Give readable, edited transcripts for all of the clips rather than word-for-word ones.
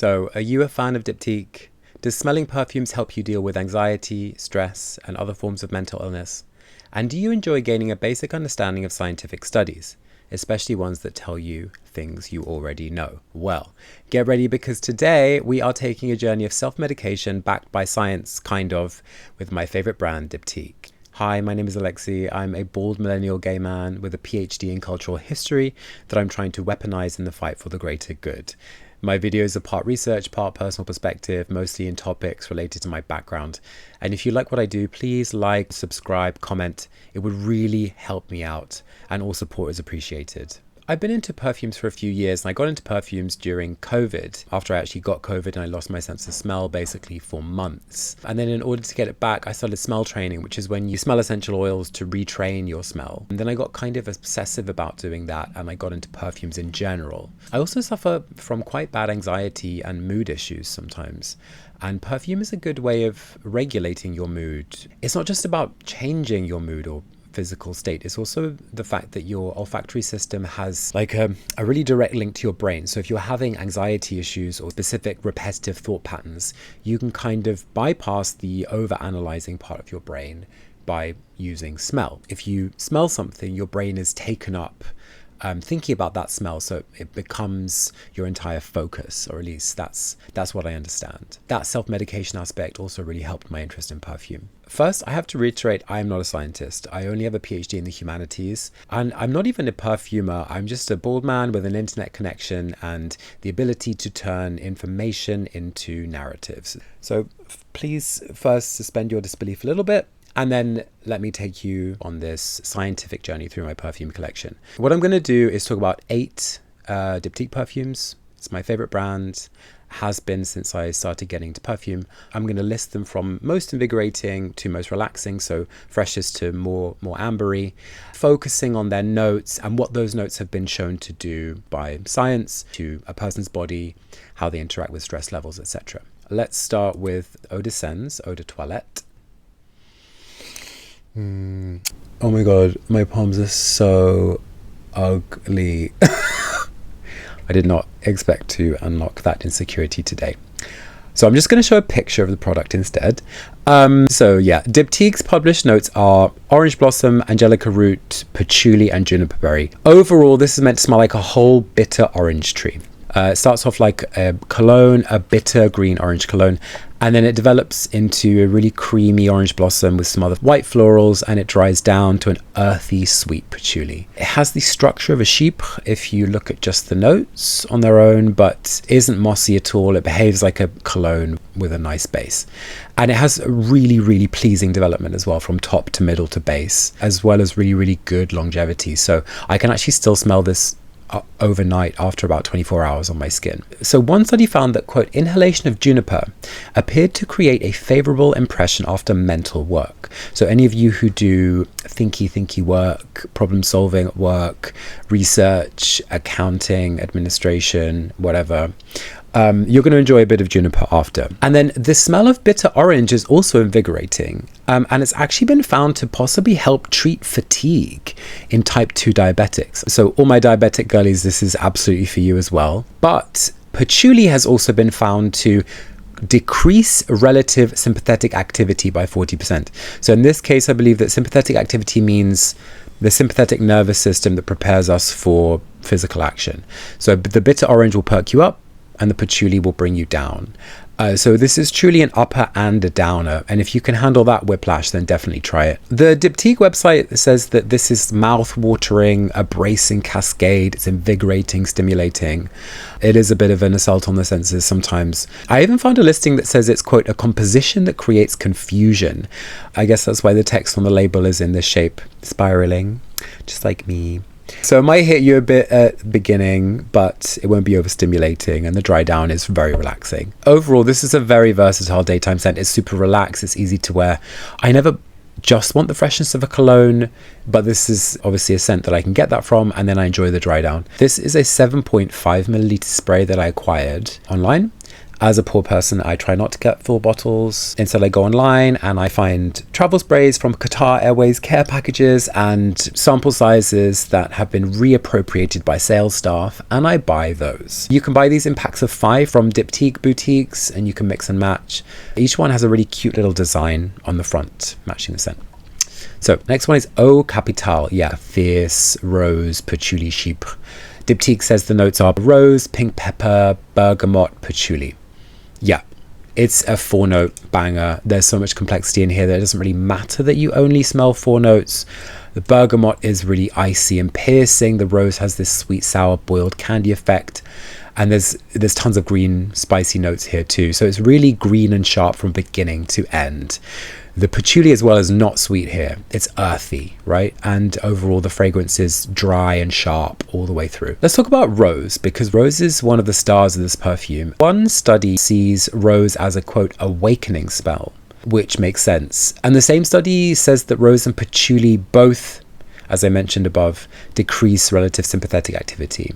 So, are you a fan of Diptyque? Does smelling perfumes help you deal with anxiety, stress, and other forms of mental illness? And do you enjoy gaining a basic understanding of scientific studies, especially ones that tell you things you already know? Well, get ready, because today we are taking a journey of self-medication backed by science, kind of, with my favorite brand, Diptyque. Hi, my name is Alexi. I'm a bald millennial gay man with a PhD in cultural history that I'm trying to weaponize in the fight for the greater good. My videos are part research, part personal perspective, mostly in topics related to my background. And if you like what I do, please like, subscribe, comment. It would really help me out, and all support is appreciated. I've been into perfumes for a few years, and I got into perfumes during COVID, after I actually got COVID and I lost my sense of smell basically for months. And then in order to get it back, I started smell training, which is when you smell essential oils to retrain your smell. And then I got kind of obsessive about doing that, and I got into perfumes in general. I also suffer from quite bad anxiety and mood issues sometimes. And perfume is a good way of regulating your mood. It's not just about changing your mood or physical state. It's also the fact that your olfactory system has like a really direct link to your brain. So if you're having anxiety issues or specific repetitive thought patterns, you can kind of bypass the over-analyzing part of your brain by using smell. If you smell something, your brain is taken up thinking about that smell, so it becomes your entire focus, or at least that's what I understand. That self-medication aspect also really helped my interest in perfume. First, I have to reiterate, I am not a scientist. I only have a PhD in the humanities, and I'm not even a perfumer. I'm just a bald man with an internet connection and the ability to turn information into narratives. So please first suspend your disbelief a little bit, and then let me take you on this scientific journey through my perfume collection. What I'm going to do is talk about 8 Diptyque perfumes. It's my favorite brand, has been since I started getting into perfume. I'm going to list them from most invigorating to most relaxing, so freshest to more ambery, focusing on their notes and what those notes have been shown to do by science to a person's body, how they interact with stress levels, etc. Let's start with Eau de Sens, Eau de Toilette. Oh my god, my palms are so ugly. I did not expect to unlock that insecurity today. So I'm just going to show a picture of the product instead. So yeah, Diptyque's published notes are orange blossom, angelica root, patchouli, and juniper berry. Overall, this is meant to smell like a whole bitter orange tree. It starts off like a cologne, a bitter green orange cologne, and then it develops into a really creamy orange blossom with some other white florals, and it dries down to an earthy sweet patchouli. It has the structure of a sheep if you look at just the notes on their own, but isn't mossy at all. It behaves like a cologne with a nice base. And it has a really pleasing development as well, from top to middle to base, as well as really good longevity. So I can actually still smell this overnight after about 24 hours on my skin. So one study found that, quote, inhalation of juniper appeared to create a favorable impression after mental work. So any of you who do thinky work, problem solving work, research, accounting, administration, whatever, you're going to enjoy a bit of juniper after. And then the smell of bitter orange is also invigorating, and it's actually been found to possibly help treat fatigue in type 2 diabetics. So all my diabetic girlies, this is absolutely for you as well. But patchouli has also been found to decrease relative sympathetic activity by 40%. So in this case, I believe that sympathetic activity means the sympathetic nervous system that prepares us for physical action. So the bitter orange will perk you up, and the patchouli will bring you down. So this is truly an upper and a downer, and if you can handle that whiplash, then definitely try it. The Diptyque website says that this is mouth-watering, a bracing cascade. It's invigorating, stimulating. It is a bit of an assault on the senses sometimes. I even found a listing that says it's, quote, a composition that creates confusion. I guess that's why the text on the label is in this shape, spiraling, just like me. So it might hit you a bit at the beginning, but it won't be overstimulating, and the dry down is very relaxing. Overall, this is a very versatile daytime scent. It's super relaxed, it's easy to wear. I never just want the freshness of a cologne, but this is obviously a scent that I can get that from, and then I enjoy the dry down. This is a 7.5 milliliter spray that I acquired online, As a poor person, I try not to get full bottles. Instead, I go online and I find travel sprays from Qatar Airways care packages and sample sizes that have been reappropriated by sales staff, and I buy those. You can buy these in packs of 5 from Diptyque boutiques, and you can mix and match. Each one has a really cute little design on the front, matching the scent. So next one is Eau Capitale. Yeah, fierce rose patchouli chypre. Diptyque says the notes are rose, pink pepper, bergamot, patchouli. Yeah, it's a 4-note banger. There's so much complexity in here that it doesn't really matter that you only smell 4 notes. The bergamot is really icy and piercing. The rose has this sweet, sour, boiled candy effect. And there's tons of green, spicy notes here too. So it's really green and sharp from beginning to end. The patchouli as well is not sweet here. It's earthy, right? And overall the fragrance is dry and sharp all the way through. Let's talk about rose, because rose is one of the stars of this perfume. One study sees rose as a, quote, awakening smell, which makes sense. And the same study says that rose and patchouli both, as I mentioned above, decrease relative sympathetic activity.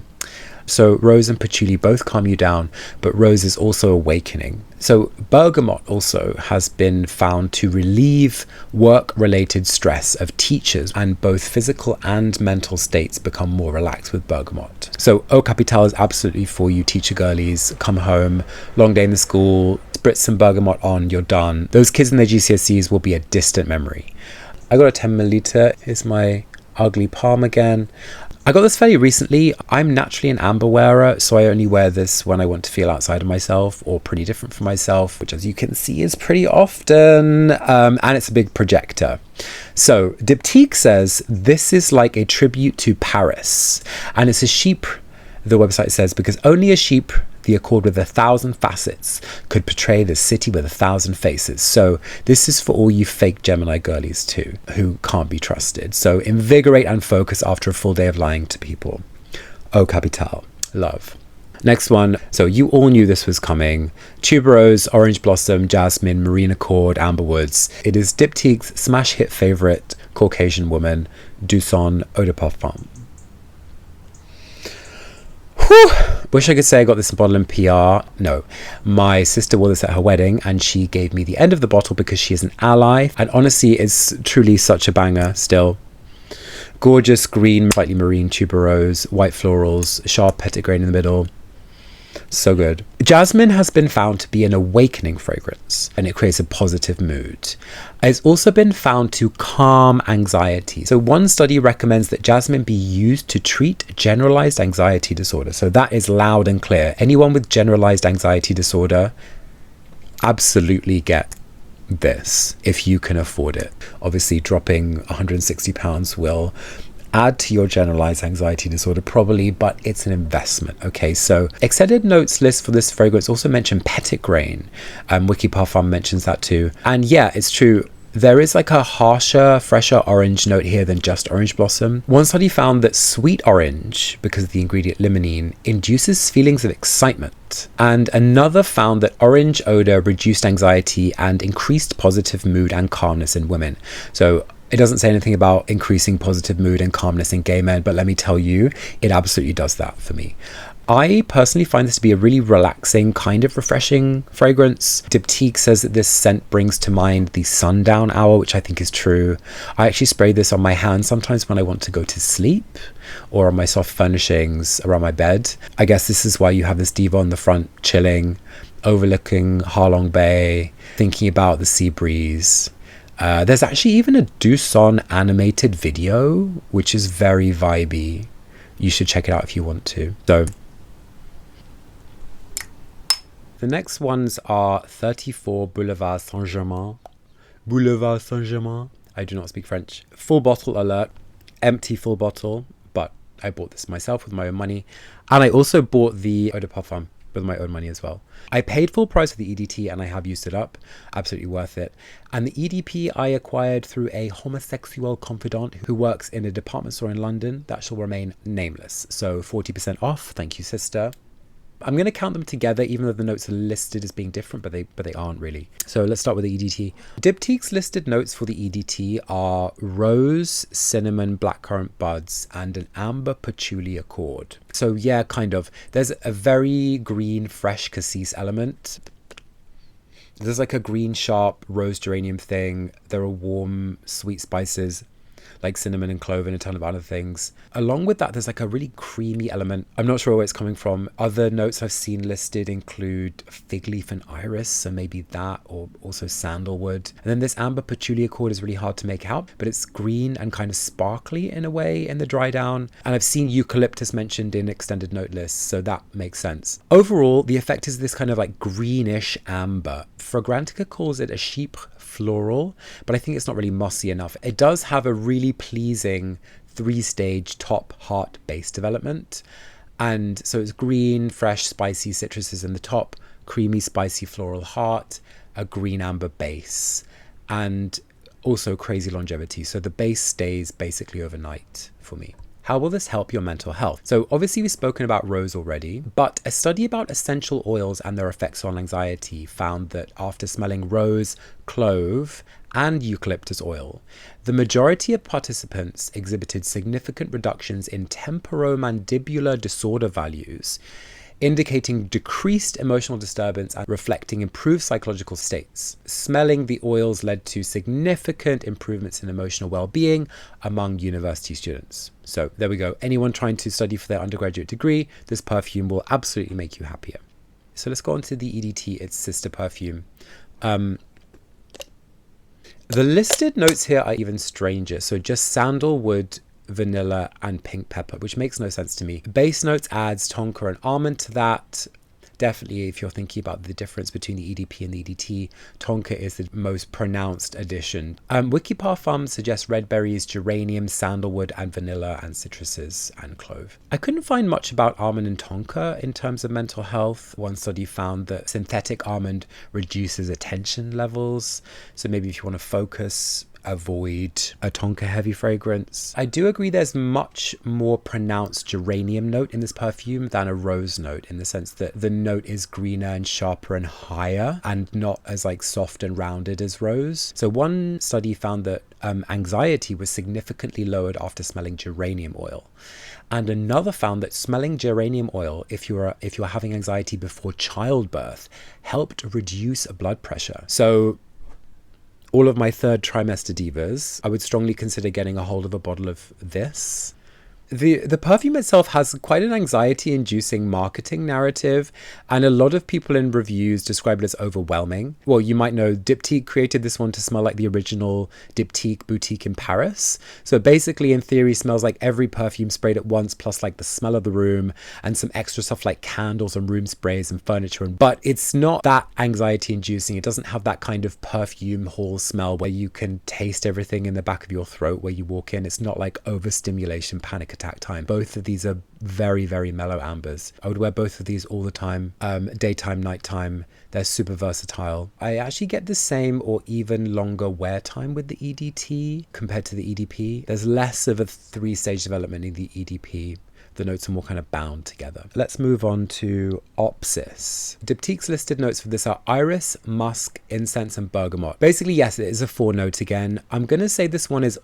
So rose and patchouli both calm you down, but rose is also awakening. So bergamot also has been found to relieve work-related stress of teachers, and both physical and mental states become more relaxed with bergamot. So Eau Capitale is absolutely for you teacher girlies. Come home, long day in the school, spritz some bergamot on, you're done. Those kids in their GCSEs will be a distant memory. I got a 10 milliliter. Here's my ugly palm again. I got this fairly recently. I'm naturally an amber wearer, so I only wear this when I want to feel outside of myself or pretty different from myself, which as you can see is pretty often, and it's a big projector. So Diptyque says this is like a tribute to Paris, and it's a chypre, the website says, because only a chypre, the accord with 1,000 facets, could portray the city with 1,000 faces. So this is for all you fake Gemini girlies too, who can't be trusted. So invigorate and focus after a full day of lying to people. Eau Capitale, love. Next one, so you all knew this was coming. Tuberose, Orange Blossom, Jasmine, Marine Accord, Amberwoods. It is Diptyque's smash hit favorite, Caucasian woman, Son Eau de Parfum. Whew. Wish I could say I got this bottle in PR. No, my sister wore this at her wedding and she gave me the end of the bottle because she is an ally, and honestly it's truly such a banger still. Gorgeous green, slightly marine tuberose, white florals, sharp petitgrain in the middle. So good. Jasmine has been found to be an awakening fragrance, and it creates a positive mood. It's also been found to calm anxiety. So one study recommends that jasmine be used to treat generalized anxiety disorder. So that is loud and clear. Anyone with generalized anxiety disorder, absolutely get this if you can afford it. Obviously dropping £160 will add to your generalized anxiety disorder probably, but it's an investment. Okay, so extended notes list for this fragrance also mentioned petitgrain. Wiki Parfum mentions that too, and yeah, it's true. There is like a harsher, fresher orange note here than just orange blossom. One study found that sweet orange, because of the ingredient limonene, induces feelings of excitement. And another found that orange odor reduced anxiety and increased positive mood and calmness in women. So it doesn't say anything about increasing positive mood and calmness in gay men, but let me tell you, it absolutely does that for me. I personally find this to be a really relaxing, kind of refreshing fragrance. Diptyque says that this scent brings to mind the sundown hour, which I think is true. I actually spray this on my hands sometimes when I want to go to sleep, or on my soft furnishings around my bed. I guess this is why you have this diva on the front chilling, overlooking Halong Bay, thinking about the sea breeze. There's actually even a Son animated video, which is very vibey. You should check it out if you want to. So the next ones are 34 Boulevard Saint-Germain. Boulevard Saint-Germain. I do not speak French. Full bottle alert. Empty full bottle. But I bought this myself with my own money. And I also bought the Eau de Parfum with my own money as well. I paid full price for the EDT and I have used it up. Absolutely worth it. And the EDP I acquired through a homosexual confidant who works in a department store in London that shall remain nameless. So 40% off. Thank you, sister. I'm going to count them together, even though the notes are listed as being different, but they aren't really. So let's start with the EDT. Diptyque's listed notes for the EDT are rose, cinnamon, blackcurrant buds, and an amber patchouli accord. So yeah, kind of. There's a very green, fresh cassis element. There's like a green, sharp rose geranium thing. There are warm, sweet spices like cinnamon and clove and a ton of other things. Along with that, there's like a really creamy element. I'm not sure where it's coming from. Other notes I've seen listed include fig leaf and iris, so maybe that, or also sandalwood. And then this amber patchouli accord is really hard to make out, but it's green and kind of sparkly in a way in the dry down. And I've seen eucalyptus mentioned in extended note lists, so that makes sense. Overall, the effect is this kind of like greenish amber. Fragrantica calls it a chypre floral, but I think it's not really mossy enough. It does have a really pleasing 3-stage top heart base development, and so it's green, fresh, spicy citruses in the top, creamy, spicy floral heart, a green amber base, and also crazy longevity. So the base stays basically overnight for me. How will this help your mental health? So obviously we've spoken about rose already, but a study about essential oils and their effects on anxiety found that after smelling rose, clove, and eucalyptus oil, the majority of participants exhibited significant reductions in temporomandibular disorder values, indicating decreased emotional disturbance and reflecting improved psychological states. Smelling the oils led to significant improvements in emotional well-being among university students. So there we go. Anyone trying to study for their undergraduate degree, this perfume will absolutely make you happier. So let's go on to the EDT, its sister perfume. The listed notes here are even stranger. So just sandalwood, vanilla, and pink pepper, which makes no sense to me. Base notes adds tonka and almond to that. Definitely, if you're thinking about the difference between the EDP and the EDT, tonka is the most pronounced addition. Wiki Parfum suggests red berries, geranium, sandalwood, and vanilla, and citruses, and clove. I couldn't find much about almond and tonka in terms of mental health. One study found that synthetic almond reduces attention levels. So maybe if you want to focus, avoid a tonka heavy fragrance. I do agree there's much more pronounced geranium note in this perfume than a rose note, in the sense that the note is greener and sharper and higher and not as like soft and rounded as rose. So one study found that anxiety was significantly lowered after smelling geranium oil. And another found that smelling geranium oil, if you're having anxiety before childbirth, helped reduce blood pressure. So all of my third trimester divas, I would strongly consider getting a hold of a bottle of this. The perfume itself has quite an anxiety-inducing marketing narrative, and a lot of people in reviews describe it as overwhelming. Well, you might know Diptyque created this one to smell like the original Diptyque boutique in Paris. So basically, in theory, smells like every perfume sprayed at once, plus like the smell of the room and some extra stuff like candles and room sprays and furniture. But it's not that anxiety-inducing. It doesn't have that kind of perfume hall smell where you can taste everything in the back of your throat where you walk in. It's not like overstimulation, panic attack time. Both of these are very, very mellow ambers. I would wear both of these all the time, daytime, nighttime. They're super versatile. I actually get the same or even longer wear time with the EDT compared to the EDP. There's less of a 3-stage development in the EDP. The notes are more kind of bound together. Let's move on to Opsis. Diptyque's listed notes for this are iris, musk, incense, and bergamot. Basically, yes, it is a 4-note again. I'm going to say this one is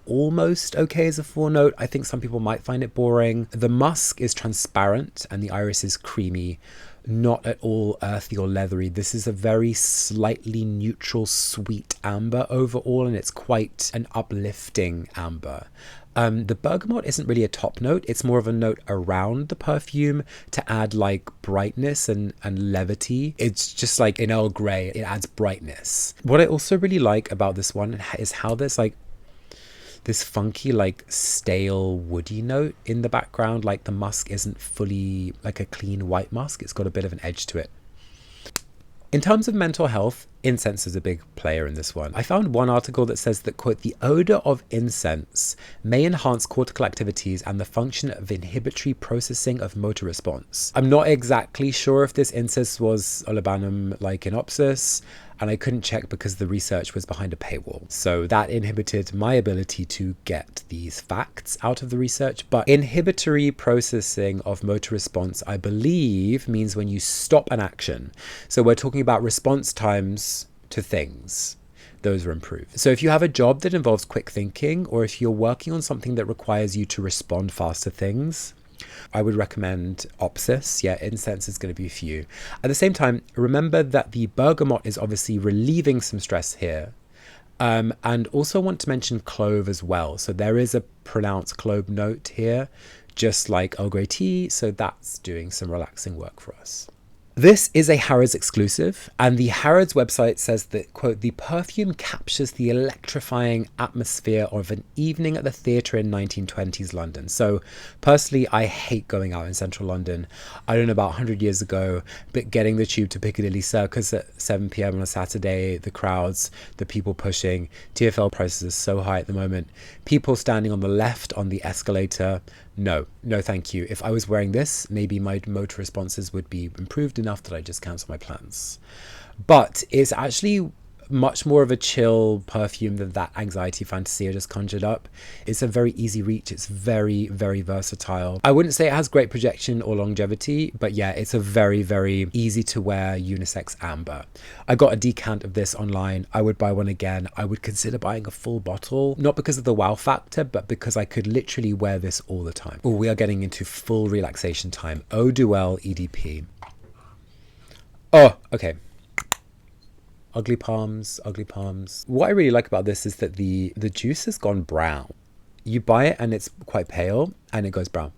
almost okay as a 4-note. I think some people might find it boring. The musk is transparent and the iris is creamy, not at all earthy or leathery. This is a very slightly neutral, sweet amber overall, and it's quite an uplifting amber. The bergamot isn't really a top note. It's more of a note around the perfume to add like brightness and levity. It's just like in Earl Grey, it adds brightness. What I also really like about this one is how there's like this funky, like stale woody note in the background. Like the musk isn't fully like a clean white musk. It's got a bit of an edge to it. In terms of mental health, incense is a big player in this one. I found one article that says that, quote, the odor of incense may enhance cortical activities and the function of inhibitory processing of motor response. I'm not exactly sure if this incense was olibanum like in Opsis. and I couldn't check because the research was behind a paywall. So that inhibited my ability to get these facts out of the research. But inhibitory processing of motor response, I believe, means when you stop an action. So we're talking about response times to things. Those are improved. So if you have a job that involves quick thinking, or if you're working on something that requires you to respond fast to things, I would recommend Opsis. Yeah, incense is going to be for you. At the same time, remember that the bergamot is obviously relieving some stress here. And also want to mention clove as well. So there is a pronounced clove note here, just like Earl Grey tea. So that's doing some relaxing work for us. This is a Harrods exclusive, and the Harrods website says that, quote, the perfume captures the electrifying atmosphere of an evening at the theatre in 1920s London. So personally, I hate going out in central London. I don't know, about 100 years ago, but getting the tube to Piccadilly Circus at 7 p.m. on a Saturday, the crowds, the people pushing, TfL prices are so high at the moment, people standing on the left on the escalator. No, thank you. If I was wearing this, maybe my motor responses would be improved enough that I just cancel my plans. But it's actually much more of a chill perfume than that anxiety fantasy I just conjured up. It's a very easy reach. It's very, very versatile. I wouldn't say it has great projection or longevity, but yeah, it's a very, very easy to wear unisex amber. I got a decant of this online. I would buy one again. I would consider buying a full bottle, not because of the wow factor, but because I could literally wear this all the time. Oh, we are getting into full relaxation time. Eau Duelle EDP. Oh, okay. Ugly palms, ugly palms. What I really like about this is that the juice has gone brown. You buy it and it's quite pale and it goes brown.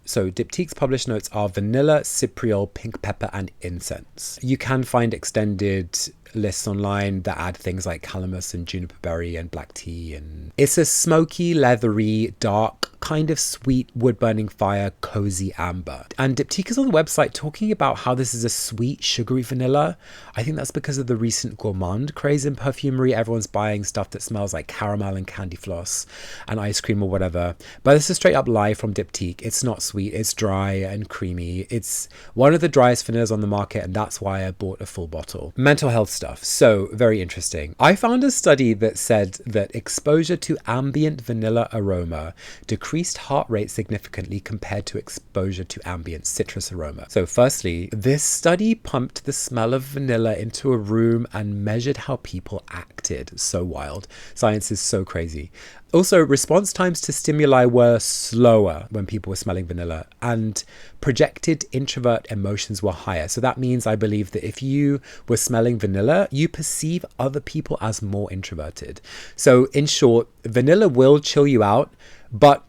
So Diptyque's published notes are vanilla, cypriol, pink pepper, and incense. You can find extended lists online that add things like calamus and juniper berry and black tea. And it's a smoky, leathery, dark, kind of sweet, wood-burning fire, cozy amber. And Diptyque is on the website talking about how this is a sweet, sugary vanilla. I think that's because of the recent gourmand craze in perfumery. Everyone's buying stuff that smells like caramel and candy floss and ice cream or whatever. But this is straight up lie from Diptyque. It's not sweet. It's dry and creamy. It's one of the driest vanillas on the market, and that's why I bought a full bottle. Mental health stuff. So very interesting. I found a study that said that exposure to ambient vanilla aroma decreased heart rate significantly compared to exposure to ambient citrus aroma. So firstly, this study pumped the smell of vanilla into a room and measured how people acted. So wild. Science is so crazy. Also, response times to stimuli were slower when people were smelling vanilla, and projected introvert emotions were higher. So that means, I believe, that if you were smelling vanilla, you perceive other people as more introverted. So in short, vanilla will chill you out, but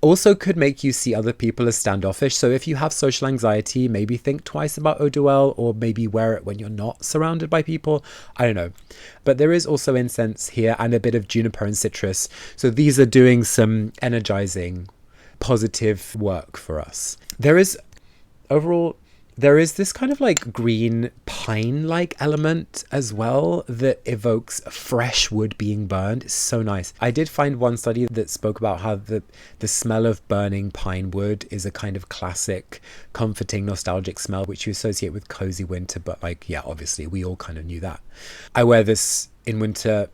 also could make you see other people as standoffish. So if you have social anxiety, maybe think twice about Eau Duelle, or maybe wear it when you're not surrounded by people. I don't know. But there is also incense here and a bit of juniper and citrus. So these are doing some energizing, positive work for us. There is this kind of like green pine-like element as well that evokes fresh wood being burned. It's so nice. I did find one study that spoke about how the smell of burning pine wood is a kind of classic, comforting, nostalgic smell, which you associate with cozy winter. But like, yeah, obviously we all kind of knew that. I wear this in winter,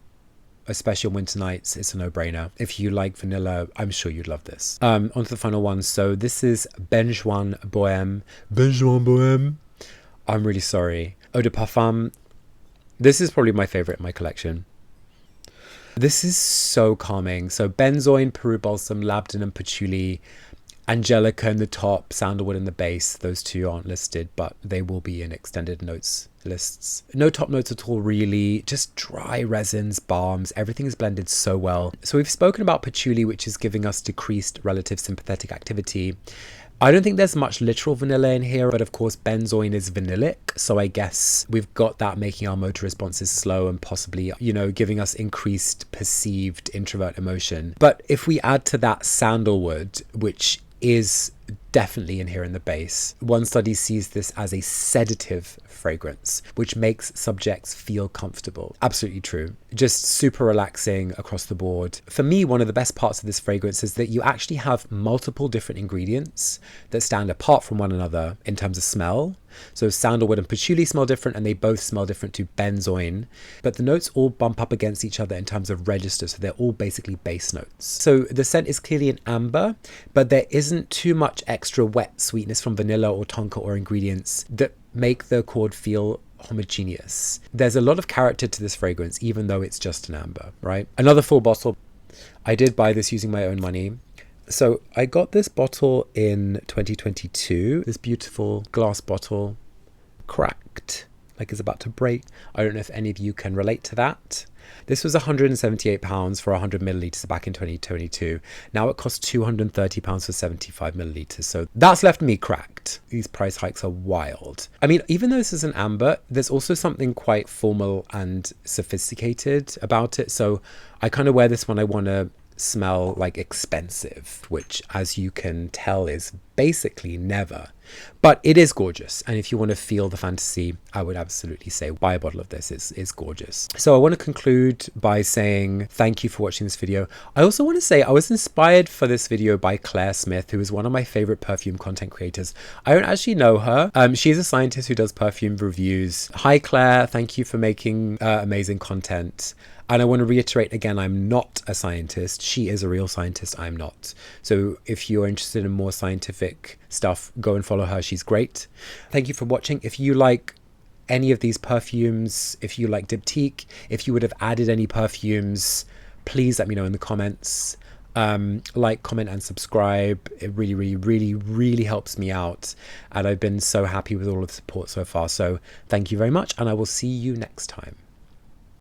especially on winter nights. It's a no-brainer. If you like vanilla, I'm sure you'd love this. On to the final one. So this is Benjoin Bohème. Benjoin Bohème. I'm really sorry. Eau de Parfum. This is probably my favorite in my collection. This is so calming. So benzoin, Peru balsam, labdanum, and patchouli. Angelica in the top, sandalwood in the base. Those two aren't listed, but they will be in extended notes lists. No top notes at all, really. Just dry resins, balms. Everything is blended so well. So we've spoken about patchouli, which is giving us decreased relative sympathetic activity. I don't think there's much literal vanilla in here, but of course benzoin is vanillic, so I guess we've got that making our motor responses slow and possibly, giving us increased perceived introvert emotion. But if we add to that sandalwood, which is definitely in here in the base. One study sees this as a sedative fragrance, which makes subjects feel comfortable. Absolutely true. Just super relaxing across the board. For me, one of the best parts of this fragrance is that you actually have multiple different ingredients that stand apart from one another in terms of smell. So sandalwood and patchouli smell different, and they both smell different to benzoin, but the notes all bump up against each other in terms of register, so they're all basically base notes. So the scent is clearly an amber, but there isn't too much extra wet sweetness from vanilla or tonka or ingredients that make the accord feel homogeneous. There's a lot of character to this fragrance, even though it's just an amber, right? Another full bottle. I did buy this using my own money. So I got this bottle in 2022, this beautiful glass bottle, cracked, like it's about to break. I don't know if any of you can relate to that. This was £178 for 100 millilitres back in 2022. Now it costs £230 for 75 millilitres. So that's left me cracked. These price hikes are wild. I mean, even though this is an amber, there's also something quite formal and sophisticated about it. So I kind of wear this when I want to smell like expensive, which as you can tell is basically never, but it is gorgeous. And if you want to feel the fantasy, I would absolutely say buy a bottle of this. It's gorgeous. So I want to conclude by saying thank you for watching this video. I also want to say I was inspired for this video by Claire Smith, who is one of my favorite perfume content creators. I don't actually know her. She's a scientist who does perfume reviews. Hi Claire, thank you for making amazing content. And I want to reiterate again, I'm not a scientist. She is a real scientist. I'm not. So if you're interested in more scientific stuff, go and follow her. She's great. Thank you for watching. If you like any of these perfumes, if you like Diptyque, if you would have added any perfumes, please let me know in the comments. Like, comment and subscribe. It really helps me out. And I've been so happy with all of the support so far. So thank you very much. And I will see you next time.